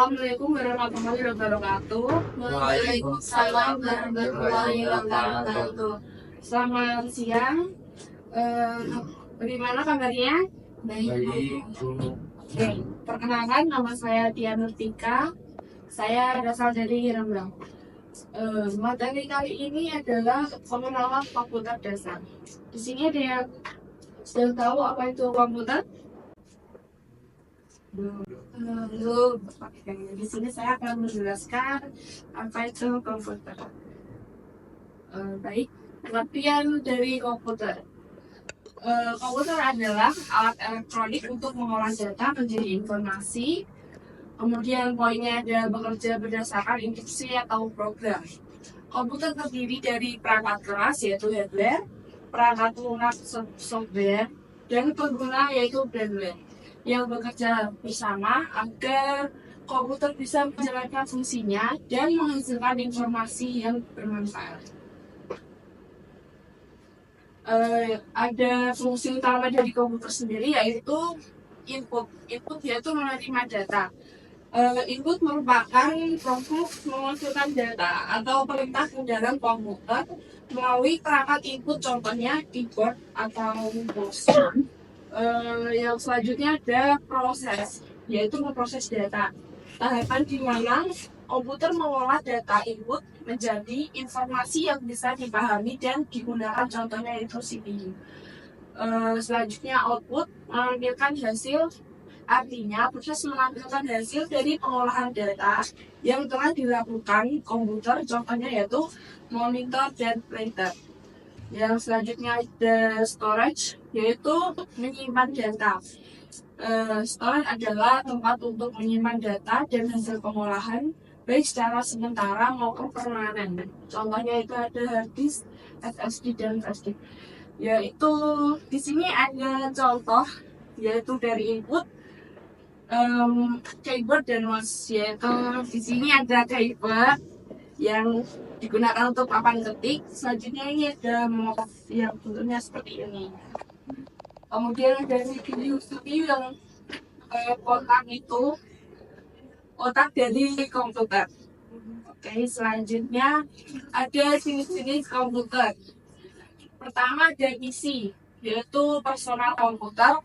Assalamualaikum warahmatullahi wabarakatuh. Waalaikumsalam warahmatullahi wabarakatuh. Selamat siang. Eh, Bagaimana kabarnya? Baik, Oke, perkenalkan nama saya Tia Nurtika. Saya berasal dari Rembang. Materi kali ini adalah pengenalan komputer dasar. Di sini ada yang sudah tahu apa itu komputer? Belum. Oke, di sini saya akan menjelaskan apa itu komputer. Baik, pengertian dari komputer. Komputer adalah alat elektronik untuk mengolah data menjadi informasi. Kemudian poinnya adalah bekerja berdasarkan instruksi atau program. Komputer terdiri dari perangkat keras yaitu hardware, perangkat lunak software, dan pengguna yaitu firmware yang bekerja bersama agar komputer bisa menjalankan fungsinya dan menghasilkan informasi yang bermanfaat. Ada fungsi utama dari komputer sendiri yaitu input. Input yaitu menerima data. Input merupakan proses memasukkan data atau perintah ke dalam komputer melalui perangkat input, contohnya keyboard atau mouse. Yang selanjutnya ada proses, yaitu memproses data. Tahapan di mana komputer mengolah data input menjadi informasi yang bisa dipahami dan digunakan, contohnya itu CPU. Selanjutnya output menampilkan hasil, artinya proses menampilkan hasil dari pengolahan data yang telah dilakukan komputer, contohnya yaitu monitor dan printer. Yang selanjutnya ada storage, yaitu menyimpan data. Storage adalah tempat untuk menyimpan data dan hasil pengolahan baik secara sementara maupun permanen. Contohnya itu ada hard disk, SSD dan flash disk. Yaitu di sini ada contoh yaitu dari input, keyboard dan mouse. Yaitu di sini ada keyboard yang digunakan untuk papan ketik. Selanjutnya ini ada mouse yang bentuknya seperti ini. Kemudian ada CPU yang otak itu otak dari komputer. Oke, selanjutnya ada jenis-jenis komputer. Pertama ada PC, yaitu personal komputer,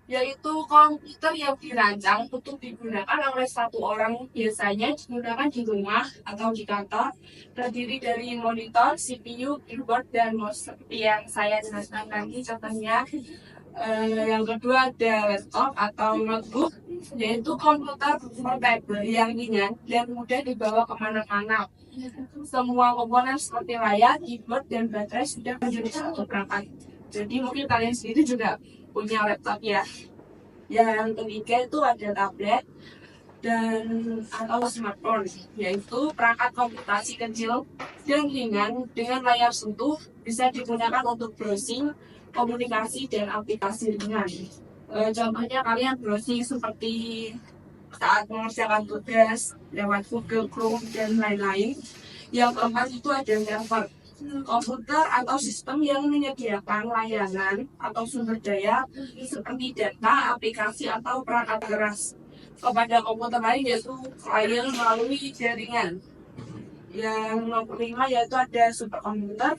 yaitu komputer yang dirancang untuk digunakan oleh satu orang, biasanya digunakan di rumah atau di kantor, terdiri dari monitor, CPU, keyboard, dan mouse seperti yang saya jelaskan tadi contohnya. Yang kedua ada laptop atau notebook, yaitu komputer portable yang ringan dan mudah dibawa kemana-mana. Semua komponen seperti layar, keyboard, dan baterai sudah menjadi satu perangkat. Jadi mungkin kalian sendiri juga punya laptop ya. Yang ketiga itu ada tablet dan atau smartphone, yaitu perangkat komputasi kecil dan ringan dengan layar sentuh, bisa digunakan untuk browsing, komunikasi, dan aplikasi ringan. Contohnya kalian browsing seperti saat mengerjakan tugas lewat Google Chrome dan lain-lain. Yang keempat itu ada server, komputer atau sistem yang menyediakan layanan atau sumber daya seperti data, aplikasi, atau perangkat keras kepada komputer lain, yaitu klien melalui jaringan. Yang nomor 5 yaitu ada superkomputer,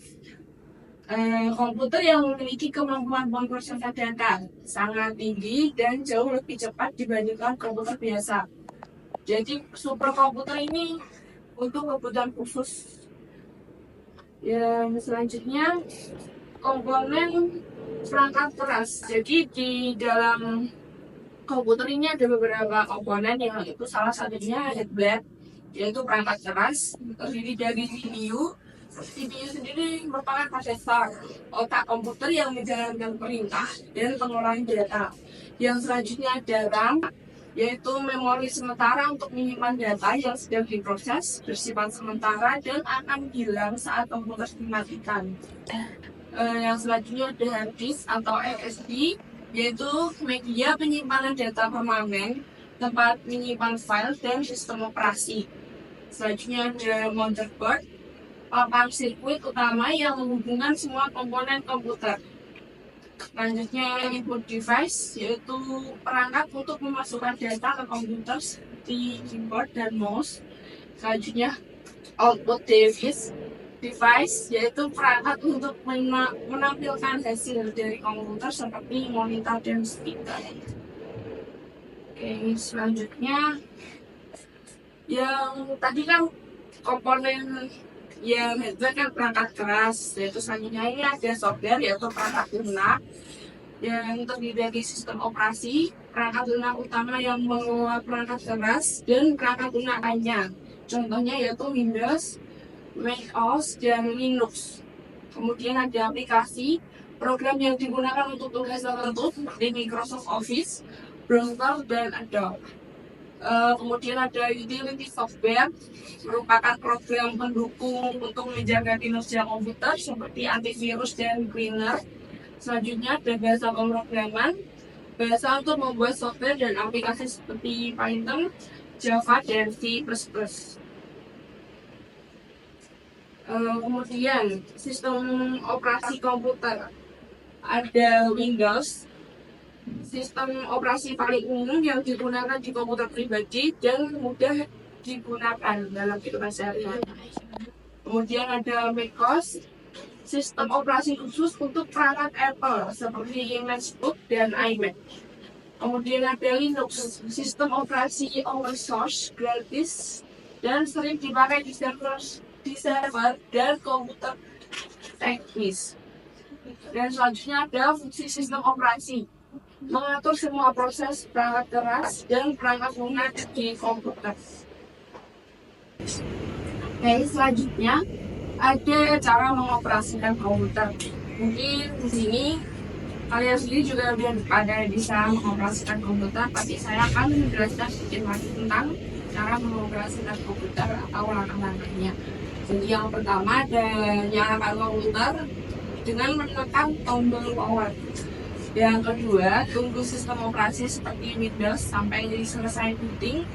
komputer yang memiliki kemampuan pemrosesan data sangat tinggi dan jauh lebih cepat dibandingkan komputer biasa. Jadi superkomputer ini untuk kebutuhan khusus. Yang selanjutnya komponen perangkat keras. Jadi di dalam komputer ini ada beberapa komponen, yang itu salah satunya hardware, yaitu perangkat keras, terdiri dari CPU. CPU sendiri merupakan prosesor, otak komputer yang menjalankan perintah dan pengolahan data. Yang selanjutnya ada RAM, yaitu memori sementara untuk menyimpan data yang sedang diproses, bersifat sementara dan akan hilang saat komputer dimatikan. Yang selanjutnya ada hard disk atau SSD, yaitu media penyimpanan data permanen, tempat menyimpan file dan sistem operasi. Selanjutnya ada motherboard, papan sirkuit utama yang menghubungkan semua komponen komputer. Selanjutnya input device, yaitu perangkat untuk memasukkan data ke komputer seperti keyboard dan mouse. Selanjutnya output device yaitu perangkat untuk menampilkan hasil dari komputer seperti monitor dan speaker. Oke, selanjutnya yang tadi kan komponen yang hardware kan perangkat keras, yaitu selanjutnya ini ada software yaitu perangkat lunak yang terdiri dari sistem operasi, perangkat lunak utama yang mengelola perangkat keras dan perangkat lunak lainnya. Contohnya yaitu Windows, macOS, dan Linux. Kemudian ada aplikasi, program yang digunakan untuk tugas tertentu seperti Microsoft Office, browser, dan Adobe. Kemudian ada utility software, merupakan program pendukung untuk menjaga kinerja komputer seperti antivirus dan cleaner. Selanjutnya ada bahasa pemrograman, bahasa untuk membuat software dan aplikasi seperti Python, Java, dan C++. Kemudian sistem operasi komputer, ada Windows, sistem operasi paling umum yang digunakan di komputer pribadi dan mudah digunakan dalam kehidupan sehari-hari. Kemudian ada macOS, sistem operasi khusus untuk perangkat Apple seperti MacBook dan iMac. Kemudian ada Linux, sistem operasi open source gratis dan sering dipakai di server dan komputer teknis. Dan selanjutnya ada fungsi sistem operasi, mengatur semua proses perangkat keras dan perangkat lunak di komputer. Oke, selanjutnya ada cara mengoperasikan komputer. Mungkin di sini kalian sendiri juga udah pada bisa mengoperasikan komputer, tapi saya akan menjelaskan sedikit lagi tentang cara mengoperasikan komputer atau langkah-langkahnya. Jadi yang pertama ada nyalakan komputer dengan menekan tombol power. Yang kedua, tunggu sistem operasi seperti Windows sampai selesai booting.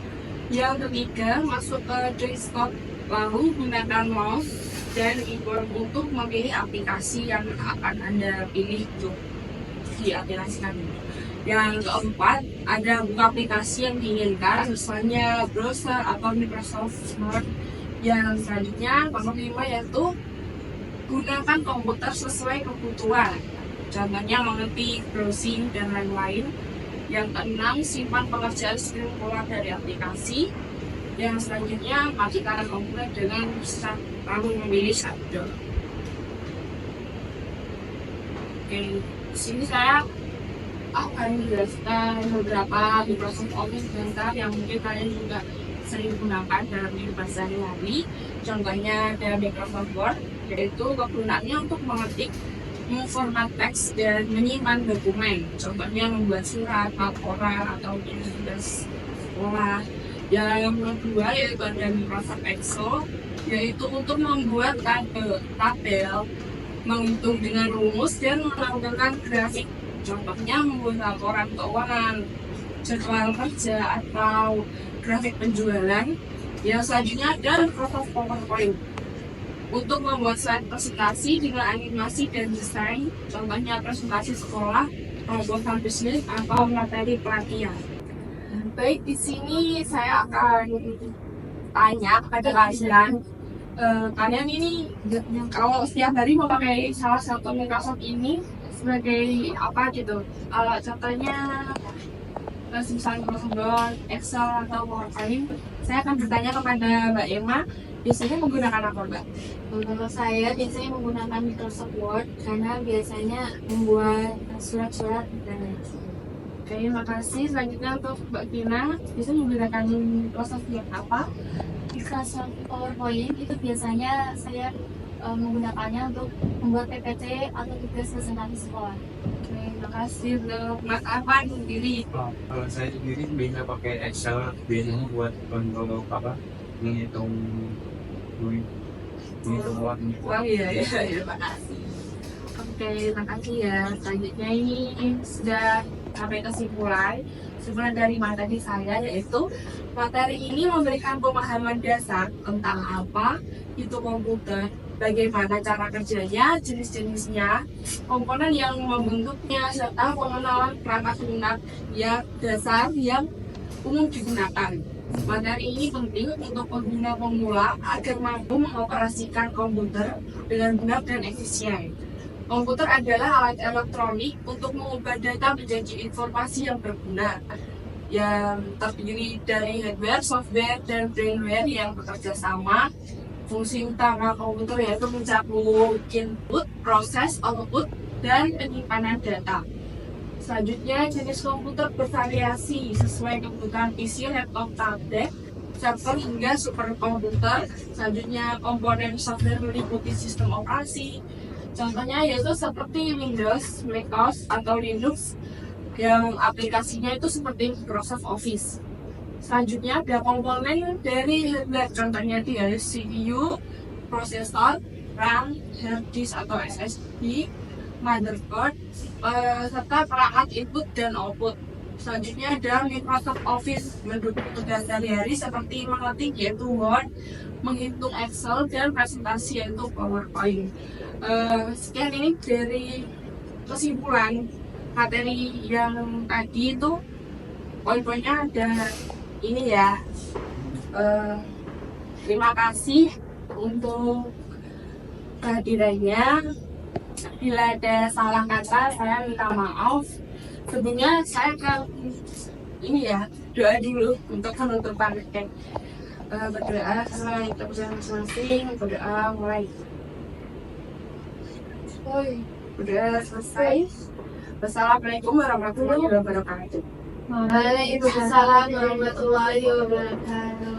Yang ketiga, masuk ke desktop, lalu gunakan mouse dan keyboard untuk memilih aplikasi yang akan Anda pilih untuk diaplikasikan. Yang keempat, ada buka aplikasi yang diinginkan, misalnya browser atau Microsoft Word. Yang selanjutnya, nomor 5 yaitu gunakan komputer sesuai kebutuhan. Contohnya mengerti browsing dan lain-lain. Yang keenam, simpan pengerjaan screen keluar dari aplikasi. Yang selanjutnya, matikan komputer dengan start, lalu memilih shutdown. Oke, di sini saya akan menjelaskan beberapa Microsoft Office bentar yang mungkin kalian juga sering gunakan dalam kehidupan sehari-hari. Contohnya ada Microsoft Word, yaitu kegunaannya untuk mengetik, memformat teks, dan menyimpan dokumen. Contohnya membuat surat, laporan, atau tugas sekolah. Yang kedua yaitu ada Microsoft Excel, yaitu untuk membuat tabel, menghitung dengan rumus, dan menampilkan grafik. Contohnya membuat laporan keuangan, jadwal kerja, atau grafik penjualan. Yang selanjutnya ada Microsoft PowerPoint untuk membuat slide presentasi dengan animasi dan desain. Contohnya presentasi sekolah, proposal bisnis, atau materi pelatihan. Baik, di sini saya akan tanya kepada kalian. Kalian ini kalau setiap hari mau pakai salah satu Microsoft ini sebagai apa gitu? Kalau contohnya misalnya Microsoft Word, Excel, atau PowerPoint, saya akan bertanya kepada Mbak Emma, biasanya menggunakan apa, Mbak? Kalau saya biasanya menggunakan Microsoft Word karena biasanya membuat surat-surat dan lain-lain. Oke, terima kasih. Selanjutnya untuk Mbak Tina, biasanya menggunakan Microsoft Word apa? Microsoft PowerPoint itu biasanya saya menggunakannya untuk membuat PPT atau tugas presentasi sekolah. Oke, terima kasih. Untuk Mas Afan sendiri. Kalau saya sendiri biasanya pakai Excel, biasanya buat untuk apa, menghitung uang. Wah, iya, terima kasih. Oke, terima kasih ya. Selanjutnya ini sudah sampai kesimpulan dari materi saya, yaitu materi ini memberikan pemahaman dasar tentang apa itu komputer, bagaimana cara kerjanya, jenis-jenisnya, komponen yang membentuknya, serta pengenalan perangkat lunak yang dasar yang umum digunakan. Materi ini penting untuk pengguna pemula agar mampu mengoperasikan komputer dengan benar dan efisien. Komputer adalah alat elektronik untuk mengubah data menjadi informasi yang berguna, yang terdiri dari hardware, software, dan brainware yang bekerja sama. Fungsi utama komputer yaitu mencakup input, proses, output, dan penyimpanan data. Selanjutnya, jenis komputer bervariasi sesuai kebutuhan PC, laptop, tablet, server hingga superkomputer. Selanjutnya, komponen software meliputi sistem operasi. Contohnya yaitu seperti Windows, macOS, atau Linux yang aplikasinya itu seperti Microsoft Office. Selanjutnya ada komponen dari hardware, contohnya itu ya CPU, prosesor, RAM, hard disk atau SSD, motherboard, serta perangkat input dan output. Selanjutnya ada Microsoft Office mendukung tugas sehari-hari seperti mengetik yaitu Word, menghitung Excel, dan presentasi yaitu PowerPoint. Sekian ini dari kesimpulan materi yang tadi itu, poin-poinnya ada ini ya. Terima kasih untuk kehadirannya. Bila ada salah kata saya minta maaf. Sebelumnya saya akan ini ya, doa dulu untuk penutupan. Berdoa sama kita masing-masing, berdoa mulai. Udah selesai. Wassalamualaikum warahmatullahi wabarakatuh. Waalaikumsalam warahmatullahi wabarakatuh.